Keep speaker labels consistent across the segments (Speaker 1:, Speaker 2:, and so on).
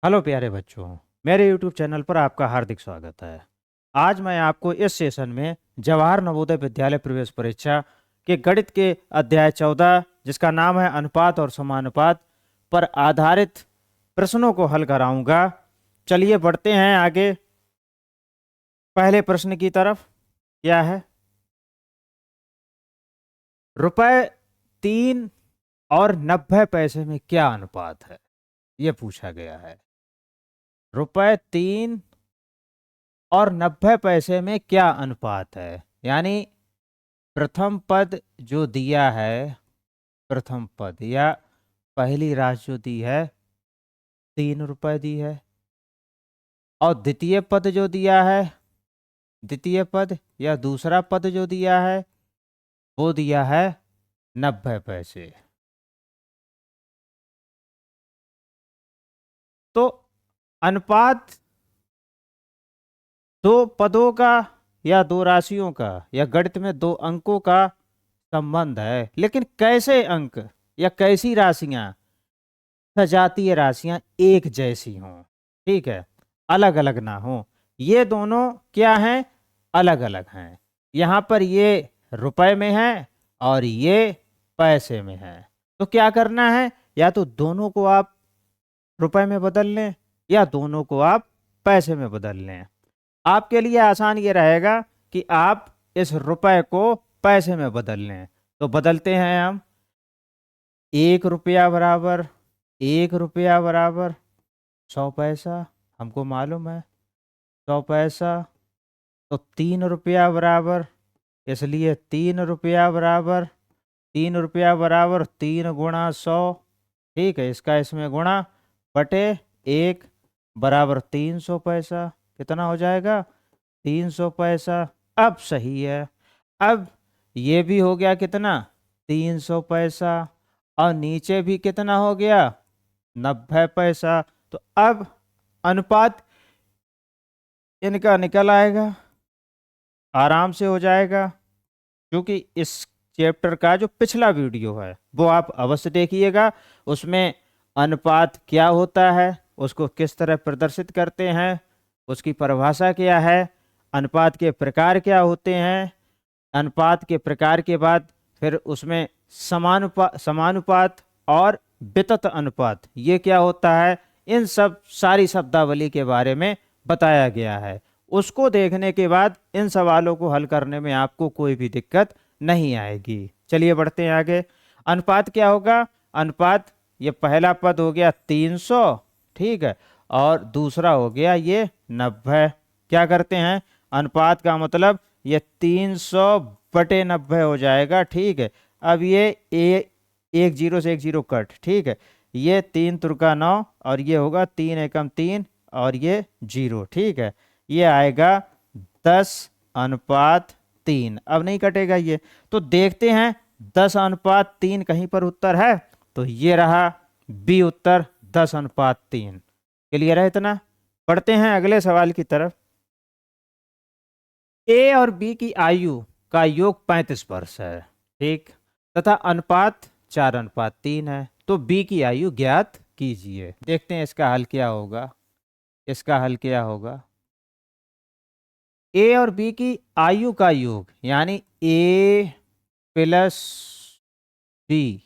Speaker 1: Hello प्यारे बच्चों, मेरे यूट्यूब चैनल पर आपका हार्दिक स्वागत है। आज मैं आपको इस सेशन में जवाहर नवोदय विद्यालय प्रवेश परीक्षा के गणित के अध्याय 14 जिसका नाम है अनुपात और समानुपात पर आधारित प्रश्नों को हल कराऊंगा। चलिए बढ़ते हैं आगे पहले प्रश्न की तरफ। क्या है? रुपए 3 और 90 पैसे में क्या अनुपात है? यह पूछा गया है। रुपए 3 और 90 पैसे में क्या अनुपात है? यानी प्रथम पद जो दिया है, प्रथम पद या पहली राशि जो दी है 3 रुपए दी है, और द्वितीय पद जो दिया है, द्वितीय पद या दूसरा पद जो दिया है वो दिया है 90 पैसे। तो अनुपात दो पदों का या दो राशियों का या गणित में दो अंकों का संबंध है, लेकिन कैसे अंक या कैसी राशियां, सजातीय राशियां एक जैसी हों, ठीक है, अलग अलग ना हो। ये दोनों क्या हैं? अलग अलग हैं। यहां पर ये रुपए में है और ये पैसे में है। तो क्या करना है? या तो दोनों को आप रुपए में बदल लें या दोनों को आप पैसे में बदल लें। आपके लिए आसान ये रहेगा कि आप इस रुपए को पैसे में बदल लें। तो बदलते हैं हम। 1 रुपया बराबर 1 रुपया बराबर 100 पैसा, हमको मालूम है 100 पैसा। तो 3 रुपया बराबर, इसलिए 3 रुपया बराबर 3 गुणा 100, ठीक है, इसका इसमें गुणा बटे 1 बराबर 300 पैसा। कितना हो जाएगा? 300 पैसा। अब सही है। अब ये भी हो गया कितना? 300 पैसा। और नीचे भी कितना हो गया? 90 पैसा। तो अब अनुपात इनका निकल आएगा, आराम से हो जाएगा। क्योंकि इस चैप्टर का जो पिछला वीडियो है वो आप अवश्य देखिएगा। उसमें अनुपात क्या होता है, उसको किस तरह प्रदर्शित करते हैं, उसकी परिभाषा क्या है, अनुपात के प्रकार क्या होते हैं, अनुपात के प्रकार के बाद फिर उसमें समानुपात और वितत अनुपात ये क्या होता है, इन सब सारी शब्दावली के बारे में बताया गया है। उसको देखने के बाद इन सवालों को हल करने में आपको कोई भी दिक्कत नहीं आएगी। चलिए बढ़ते हैं आगे। अनुपात क्या होगा? अनुपात, ये पहला पद हो गया 300, ठीक है, और दूसरा हो गया ये 90। क्या करते हैं? अनुपात का मतलब ये 300/90 हो जाएगा, ठीक है। अब ये एक जीरो से एक जीरो कट, ठीक है, ये 3 त्रिका 9 और ये होगा 3 एकम 3 और ये 0, ठीक है, ये आएगा 10/3। अब नहीं कटेगा ये। तो देखते हैं 10/3 कहीं पर उत्तर है, तो ये रहा बी उत्तर 10/3। क्लियर है इतना? पढ़ते हैं अगले सवाल की तरफ। ए और बी की आयु का योग 35 वर्ष है, ठीक, तथा अनुपात 4/3 है। तो बी की आयु ज्ञात कीजिए। देखते हैं इसका हल क्या होगा। इसका हल क्या होगा? ए और बी की आयु का योग यानी ए प्लस बी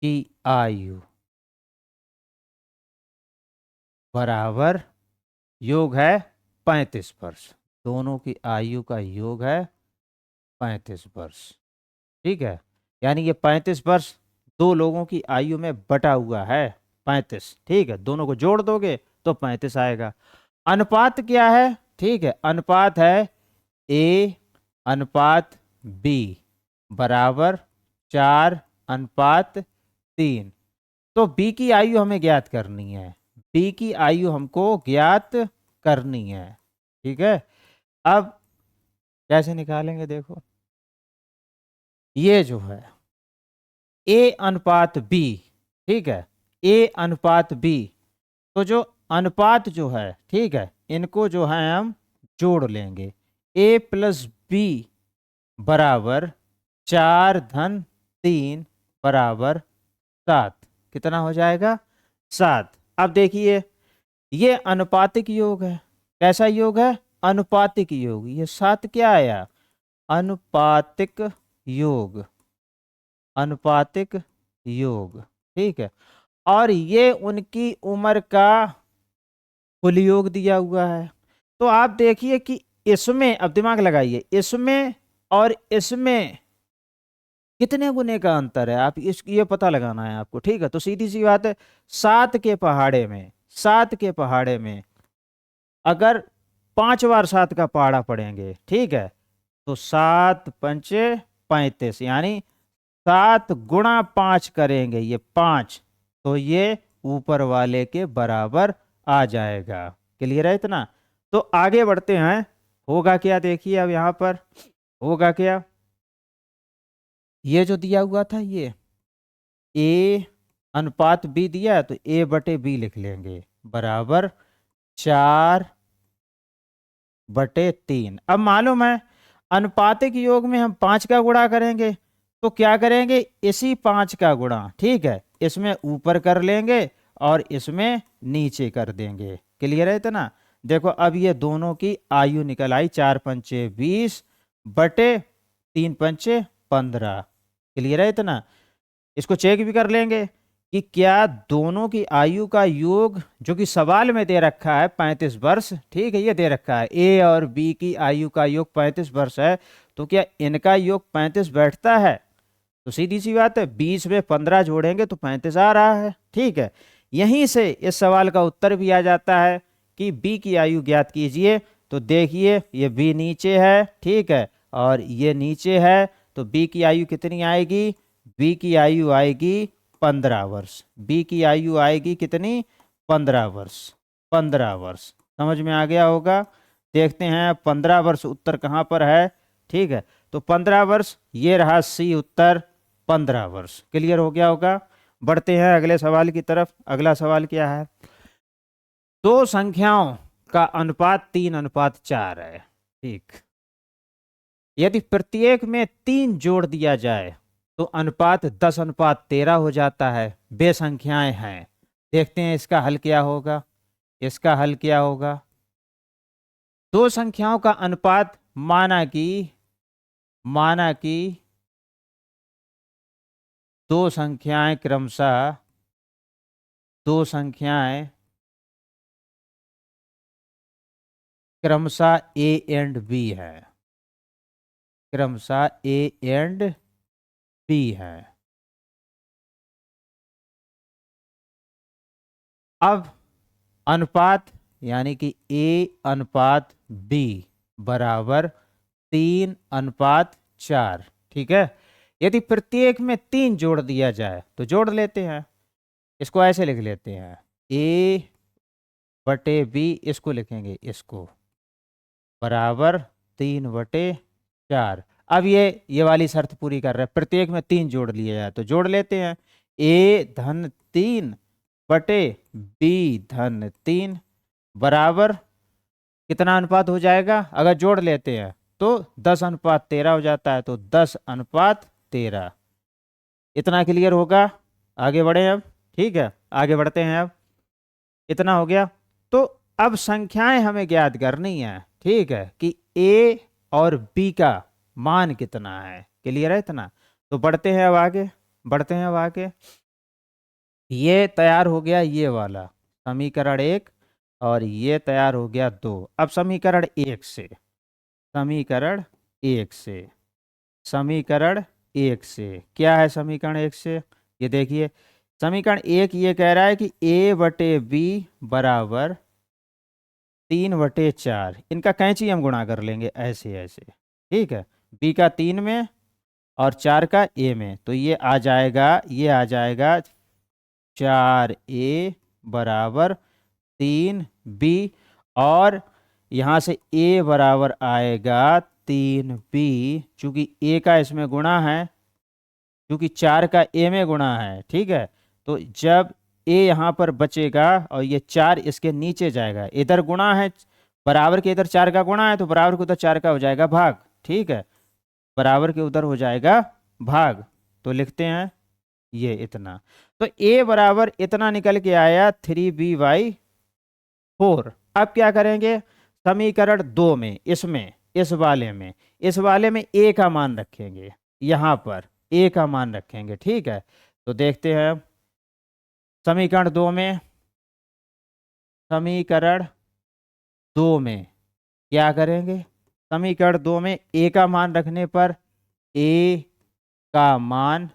Speaker 1: की आयु बराबर योग है 35 वर्ष। दोनों की आयु का योग है 35 वर्ष, ठीक है। यानी ये 35 वर्ष दो लोगों की आयु में बटा हुआ है 35, ठीक है, दोनों को जोड़ दोगे तो 35 आएगा। अनुपात क्या है? ठीक है, अनुपात है ए अनुपात बी बराबर 4/3। तो बी की आयु हमें ज्ञात करनी है, बी की आयु हमको ज्ञात करनी है, ठीक है। अब कैसे निकालेंगे? देखो, ये जो है ए अनुपात बी, ठीक है, ए अनुपात बी। तो जो अनुपात जो है, ठीक है, इनको जो है हम जोड़ लेंगे। ए प्लस बी बराबर 4 धन 3 बराबर 7। कितना हो जाएगा? 7। अब देखिए ये अनुपातिक योग है। कैसा योग है? अनुपातिक योग। ये 7 क्या आया? अनुपातिक योग। अनुपातिक योग, ठीक है। और ये उनकी उम्र का कुल योग दिया हुआ है। तो आप देखिए कि इसमें, अब दिमाग लगाइए, इसमें और इसमें कितने गुने का अंतर है, आप इस ये पता लगाना है आपको, ठीक है। तो सीधी सी बात है, 7 के पहाड़े में, 7 के पहाड़े में अगर 5 बार 7 का पहाड़ा पढ़ेंगे, ठीक है, तो 7 पंचे 35, यानी 7 गुणा 5 करेंगे, ये 5, तो ये ऊपर वाले के बराबर आ जाएगा। क्लियर है इतना? तो आगे बढ़ते हैं। होगा क्या देखिए, अब यहां पर होगा क्या, ये जो दिया हुआ था ये ए अनुपात बी दिया है, तो ए बटे बी लिख लेंगे, बराबर 4/3। अब मालूम है अनुपातिक योग में हम 5 का गुणा करेंगे, तो क्या करेंगे, इसी 5 का गुणा, ठीक है, इसमें ऊपर कर लेंगे और इसमें नीचे कर देंगे। क्लियर है इतना? देखो अब ये दोनों की आयु निकल आई, 4 पंचे 20 बटे 3 पंचे 15। क्लियर है इतना? इसको चेक भी कर लेंगे कि क्या दोनों की आयु का योग, जो कि सवाल में दे रखा है 35 वर्ष, ठीक है, ये दे रखा है ए और बी की आयु का योग 35 वर्ष है, तो क्या इनका योग 35 बैठता है? तो सीधी सी बात है, 20 में 15 जोड़ेंगे तो 35 आ रहा है, ठीक है। यहीं से इस सवाल का उत्तर भी आ जाता है कि बी की आयु ज्ञात कीजिए। तो देखिए ये बी नीचे है, ठीक है, और ये नीचे है, तो बी की आयु कितनी आएगी? बी की आयु आएगी 15 वर्ष। बी की आयु आएगी कितनी? 15 वर्ष। 15 वर्ष समझ में आ गया होगा। देखते हैं 15 वर्ष उत्तर कहाँ पर है, ठीक है। तो 15 वर्ष, ये रहा सी उत्तर, 15 वर्ष। क्लियर हो गया होगा। बढ़ते हैं अगले सवाल की तरफ। अगला सवाल क्या है? दो संख्याओं का अनुपात 3:4 है, ठीक। यदि प्रत्येक में 3 जोड़ दिया जाए तो अनुपात 10:13 हो जाता है। बे संख्याएं हैं। देखते हैं इसका हल क्या होगा। इसका हल क्या होगा? दो संख्याओं का अनुपात, माना कि दो संख्याएं क्रमशः, दो संख्याएं क्रमशः ए एंड बी है, क्रमशः ए एंड बी है। अब अनुपात, यानी कि ए अनुपात बी बराबर 3:4, ठीक है। यदि प्रत्येक में 3 जोड़ दिया जाए तो जोड़ लेते हैं, इसको ऐसे लिख लेते हैं, ए बटे बी, इसको लिखेंगे, इसको बराबर 3/4। अब ये वाली शर्त पूरी कर रहे हैं, प्रत्येक में 3 जोड़ लिए जाए तो जोड़ लेते हैं, ए धन 3 बटे बी धन 3 बराबर कितना अनुपात हो जाएगा? अगर जोड़ लेते हैं तो 10:13 हो जाता है, तो 10:13। इतना क्लियर होगा। आगे बढ़े अब, ठीक है, आगे बढ़ते हैं अब। इतना हो गया। तो अब संख्याएं हमें ज्ञात करनी है, ठीक है, कि ए और बी का मान कितना है। क्लियर है इतना? तो बढ़ते हैं अब आगे, बढ़ते हैं अब आगे। ये तैयार हो गया ये वाला समीकरण 1, और ये तैयार हो गया 2। अब समीकरण 1 से, समीकरण 1 से, समीकरण 1 से क्या है? समीकरण 1 से ये देखिए, समीकरण 1 ये कह रहा है कि ए बटे बी बराबर 3/4। इनका कैंची हम गुणा कर लेंगे ऐसे ऐसे, ठीक है। बी का 3 में और 4 का ए में, तो ये आ जाएगा, ये आ जाएगा 4a बराबर 3b, और यहाँ से a बराबर आएगा 3b, चूंकि a का इसमें गुणा है, क्योंकि 4 का a में गुणा है, ठीक है। तो जब a यहाँ पर बचेगा और ये 4 इसके नीचे जाएगा, इधर गुणा है, बराबर के इधर 4 का गुणा है, तो बराबर के उधर 4 का हो जाएगा भाग, ठीक है, बराबर के उधर हो जाएगा भाग। तो लिखते हैं ये इतना। तो ए बराबर इतना निकल के आया 3b/4। अब क्या करेंगे, समीकरण 2 में, इसमें, इस वाले में ए का मान रखेंगे, यहां पर ए का मान रखेंगे। ठीक है, तो देखते हैं समीकरण 2 में, समीकरण 2 में क्या करेंगे, समीकरण 2 में ए का मान रखने पर, ए का मान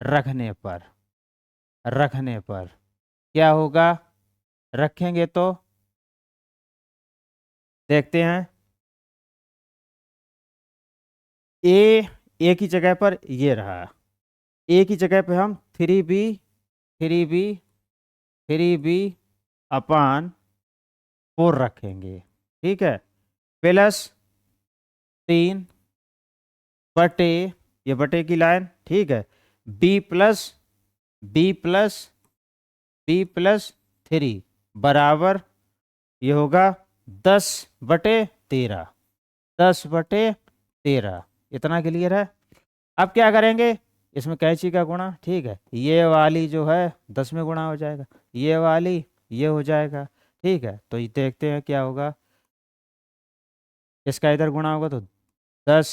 Speaker 1: रखने पर क्या होगा, रखेंगे तो देखते हैं, ए की जगह पर ये रहा, ए की जगह पे हम 3b रखेंगे। ठीक है, प्लस 3 बटे, ये बटे की लाइन, ठीक है, B plus B plus B plus 3 बराबर, ये होगा 10/13, 10/13। इतना क्लियर है। अब क्या करेंगे, इसमें कैंची का गुणा, ठीक है, ये वाली जो है 10 में गुणा हो जाएगा, ये वाली ये हो जाएगा। ठीक है, तो ये देखते हैं क्या होगा, इसका इधर गुणा होगा तो 10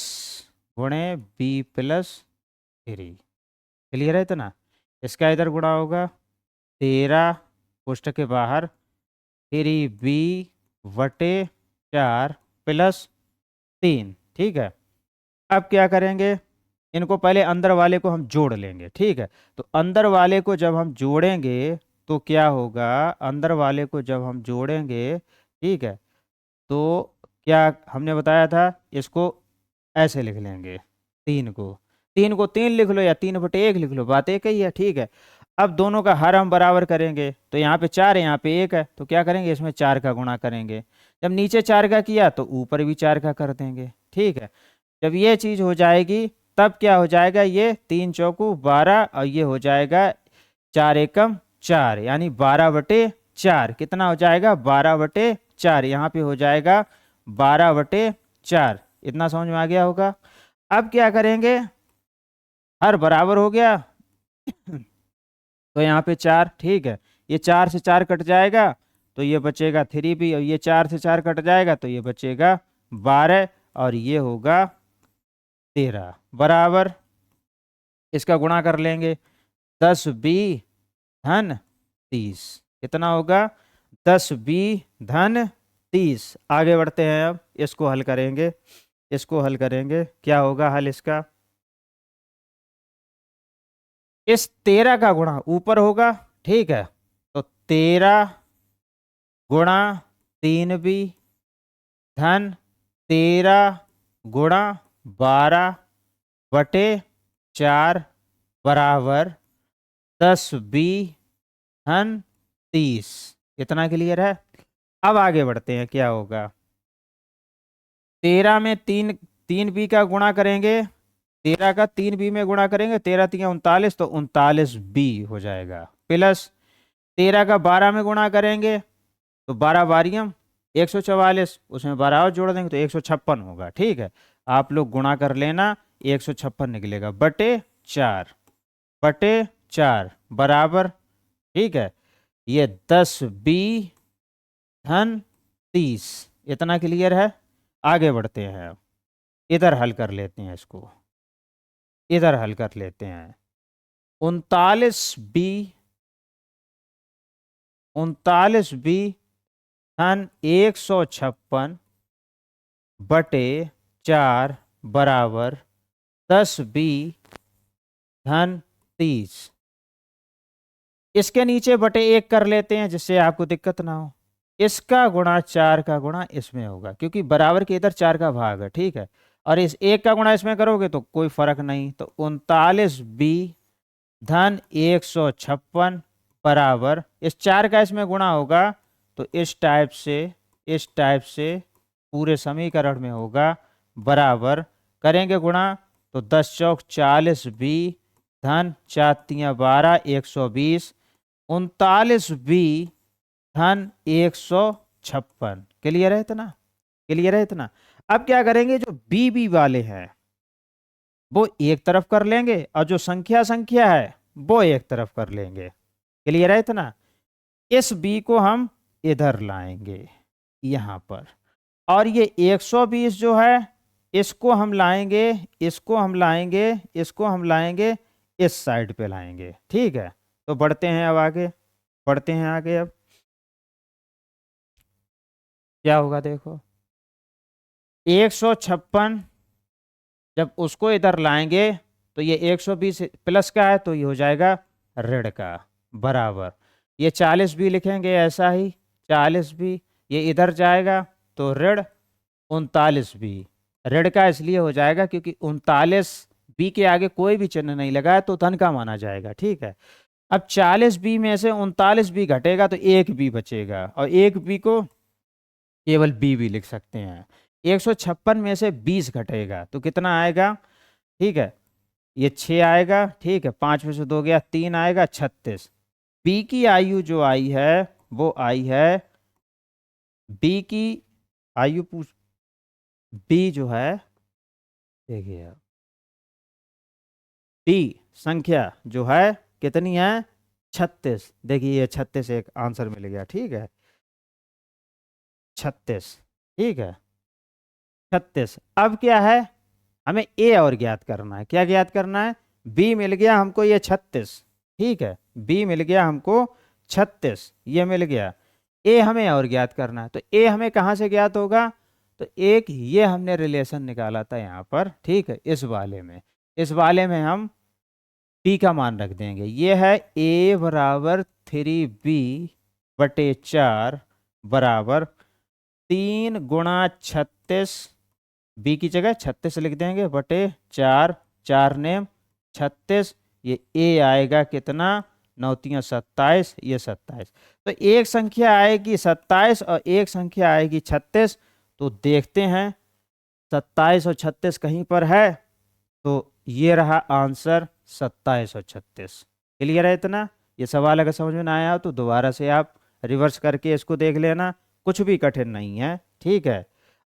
Speaker 1: गुणे b+3, क्लियर है इतना। इसका इधर गुणा होगा 13 कोष्ठक के बाहर 3b/4 + 3। ठीक है, अब क्या करेंगे, इनको पहले अंदर वाले को हम जोड़ लेंगे। ठीक है, तो अंदर वाले को जब हम जोड़ेंगे तो क्या होगा, अंदर वाले को जब हम जोड़ेंगे, ठीक है, तो क्या हमने बताया था, इसको ऐसे लिख लेंगे, 3 लिख लो या 3/1 लिख लो, बात एक ही है। ठीक है, अब दोनों का हर हम बराबर करेंगे, तो यहाँ पे 4 है, यहाँ पे 1 है, तो क्या करेंगे, इसमें 4 का गुणा करेंगे। जब नीचे 4 का किया तो ऊपर भी 4 का कर देंगे। ठीक है, जब ये चीज़ हो जाएगी तब क्या हो जाएगा, ये 3 चौकू 12 और ये हो जाएगा 4 एकम 4, यानी 12/4 कितना हो जाएगा, 12/4, यहाँ पे हो जाएगा 12/4। इतना समझ में आ गया होगा। अब क्या करेंगे, हर बराबर हो गया तो यहाँ पे 4, ठीक है, ये 4 से 4 कट जाएगा तो ये बचेगा 3b, और ये 4 से 4 कट जाएगा तो ये बचेगा 12, और ये होगा 13 बराबर, इसका गुणा कर लेंगे, 10b/30 कितना होगा, 10b/30। आगे बढ़ते हैं, अब इसको हल करेंगे, क्या होगा हल इसका, इस 13 का गुणा ऊपर होगा। ठीक है, तो 13 गुणा 3b/13 गुणा 12/4 बराबर 10b/30। इतना क्लियर है। अब आगे बढ़ते हैं, क्या होगा, 13 में 3b का गुणा करेंगे, 13 का 3b में गुणा करेंगे, 13×3 = 39, तो 39b हो जाएगा, प्लस 13 का 12 में गुणा करेंगे तो 12×12 = 144, उसमें 12 और जोड़ देंगे तो 156 होगा। ठीक है, आप लोग गुणा कर लेना, 156 निकलेगा, बटे 4 बराबर, ठीक है, ये 10b/30। इतना क्लियर है। आगे बढ़ते हैं, इधर हल कर लेते हैं, इसको इधर हल कर लेते हैं। 39b/156 बटे 4 बराबर 10b/30। इसके नीचे बटे 1 कर लेते हैं, जिससे आपको दिक्कत ना हो। इसका गुणा 4 का गुणा इसमें होगा, क्योंकि बराबर के इधर 4 का भाग है। ठीक है, और इस 1 का गुणा इसमें करोगे तो कोई फर्क नहीं, तो 39b/156 बराबर, इस 4 का इसमें गुणा होगा तो इस टाइप से पूरे समीकरण में होगा, बराबर करेंगे गुणा तो 10 चौक 40b/4×12 120, 39b/156। क्लियर है इतना, अब क्या करेंगे, जो बी वाले हैं, वो एक तरफ कर लेंगे और जो संख्या संख्या है वो एक तरफ कर लेंगे। क्लियर है इतना? इस b को हम इधर लाएंगे यहाँ पर, और ये 120 जो है इसको हम लाएंगे, इसको हम लाएंगे, इसको हम लाएंगे, इस साइड पे लाएंगे। ठीक है, तो बढ़ते हैं अब आगे, बढ़ते हैं आगे। अब क्या होगा देखो, 156 जब उसको इधर लाएंगे तो ये 120 प्लस का है तो ये हो जाएगा ऋण का, बराबर ये 40 भी लिखेंगे ऐसा ही, 40 भी ये इधर जाएगा तो ऋण 39 भी। ऋण का इसलिए हो जाएगा क्योंकि 39 बी के आगे कोई भी चिन्ह नहीं लगा है तो धन का माना जाएगा। ठीक है, अब 40 बी में से 39 बी घटेगा तो एक बी बचेगा, और एक बी को केवल बी भी लिख सकते हैं। 156 में से 20 घटेगा तो कितना आएगा? ठीक है, ये 6 आएगा। ठीक है, 5 में से 2 गया, 3 आएगा, 36। बी की आयु जो आई है वो आई है, बी की आयु पूछ, बी जो है देखिए, बी संख्या जो है कितनी है? 36। देखिए ये 36 एक आंसर मिल गया। ठीक है, 36। ठीक है, 36। अब क्या है, हमें ए और ज्ञात करना है। क्या ज्ञात करना है? बी मिल गया हमको ये 36। ठीक है, बी मिल गया हमको 36, ये मिल गया। ए हमें और ज्ञात करना है, तो ए हमें कहाँ से ज्ञात होगा? तो एक ये हमने रिलेशन निकाला था यहाँ पर। ठीक है, इस वाले में, इस वाले में हम बी का मान रख देंगे। ये है ए बराबर 3b बटे 4 बराबर 3 गुणा 36, बी की जगह 36 लिख देंगे, बटे 4, 4 ने 36, ये ए आएगा कितना? 9 3 27, ये 27। तो एक संख्या आएगी 27 और एक संख्या आएगी 36। तो देखते हैं 27 और 36 कहीं पर है, तो ये रहा आंसर 27 और 36। क्लियर है इतना? ये सवाल अगर समझ में ना आया हो तो दोबारा से आप रिवर्स करके इसको देख लेना, कुछ भी कठिन नहीं है। ठीक है,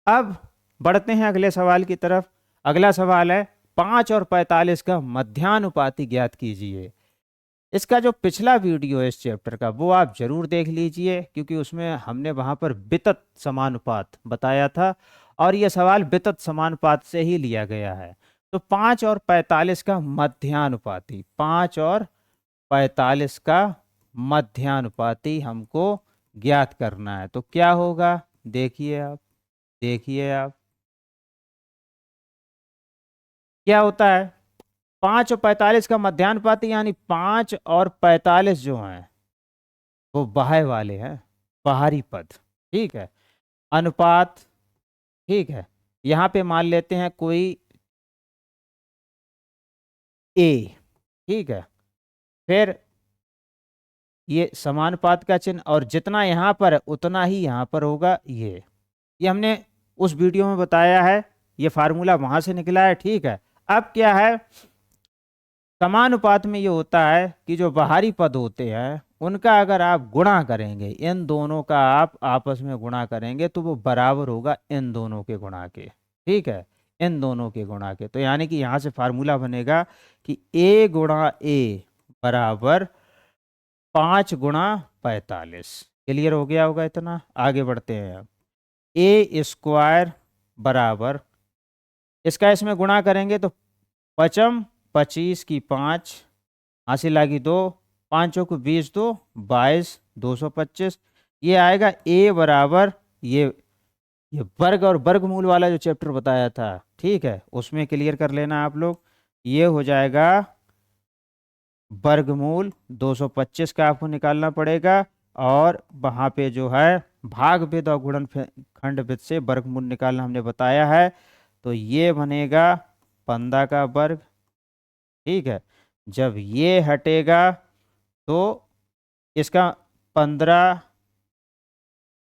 Speaker 1: अब बढ़ते हैं अगले सवाल की तरफ। अगला सवाल है 5 और 45 का मध्यानुपाती ज्ञात कीजिए। इसका जो पिछला वीडियो है इस चैप्टर का वो आप जरूर देख लीजिए, क्योंकि उसमें हमने वहां पर वितत समानुपात बताया था और यह सवाल वितत समानुपात से ही लिया गया है। तो 5 और 45 का मध्यानुपाती, 5 और 45 का मध्यानुपाती हमको ज्ञात करना है। तो क्या होगा, देखिए आप, देखिए आप क्या होता है। 5 और 45 का मध्यानुपाती यानी 5 और 45 जो हैं वो बाह्य वाले हैं, बाहरी पद। ठीक है, अनुपात। ठीक है, यहाँ पे मान लेते हैं कोई ए। ठीक है, फिर ये समानुपात का चिन्ह, और जितना यहाँ पर है उतना ही यहाँ पर होगा। ये हमने उस वीडियो में बताया है, ये फार्मूला वहां से निकला है। ठीक है, अब क्या है, समानुपात में ये होता है कि जो बाहरी पद होते हैं उनका अगर आप गुणा करेंगे, इन दोनों का आप आपस में गुणा करेंगे तो वो बराबर होगा इन दोनों के गुणा के। ठीक है, इन दोनों के गुणा के। तो यानी कि यहाँ से फार्मूला बनेगा कि a गुणा a बराबर 5 गुणा 45। क्लियर हो गया होगा इतना? आगे बढ़ते हैं अब। ए स्क्वायर बराबर, इसका इसमें गुणा करेंगे तो 5 25 की 5, हासिल आएगी 2, 5 को 20, 2 22, 225। ये आएगा ए बराबर, ये वर्ग और वर्गमूल वाला जो चैप्टर बताया था, ठीक है, उसमें क्लियर कर लेना आप लोग। ये हो जाएगा वर्गमूल 225 का आपको निकालना पड़ेगा, और वहाँ पे जो है भागफल और गुणनखंड से वर्गमूल निकालना हमने बताया है। तो ये बनेगा 15 का वर्ग। ठीक है, जब ये हटेगा तो इसका 15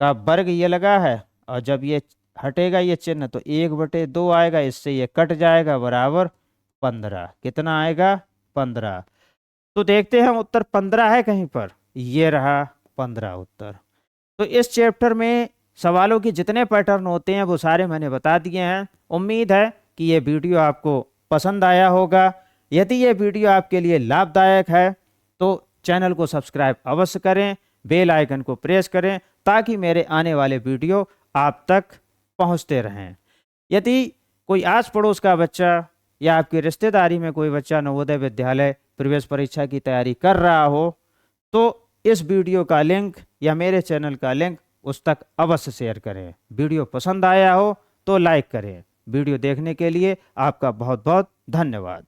Speaker 1: का वर्ग ये लगा है, और जब ये हटेगा ये चिन्ह तो 1/2 आएगा, इससे ये कट जाएगा, बराबर 15। कितना आएगा? 15। तो देखते हैं उत्तर 15 है कहीं पर, ये रहा 15 उत्तर। तो इस चैप्टर में सवालों के जितने पैटर्न होते हैं वो सारे मैंने बता दिए हैं। उम्मीद है कि ये वीडियो आपको पसंद आया होगा। यदि ये वीडियो आपके लिए लाभदायक है तो चैनल को सब्सक्राइब अवश्य करें, बेल आइकन को प्रेस करें ताकि मेरे आने वाले वीडियो आप तक पहुंचते रहें। यदि कोई आस पड़ोस का बच्चा या आपकी रिश्तेदारी में कोई बच्चा नवोदय विद्यालय प्रवेश परीक्षा की तैयारी कर रहा हो तो इस वीडियो का लिंक या मेरे चैनल का लिंक उस तक अवश्य शेयर करें। वीडियो पसंद आया हो तो लाइक करें। वीडियो देखने के लिए आपका बहुत बहुत धन्यवाद।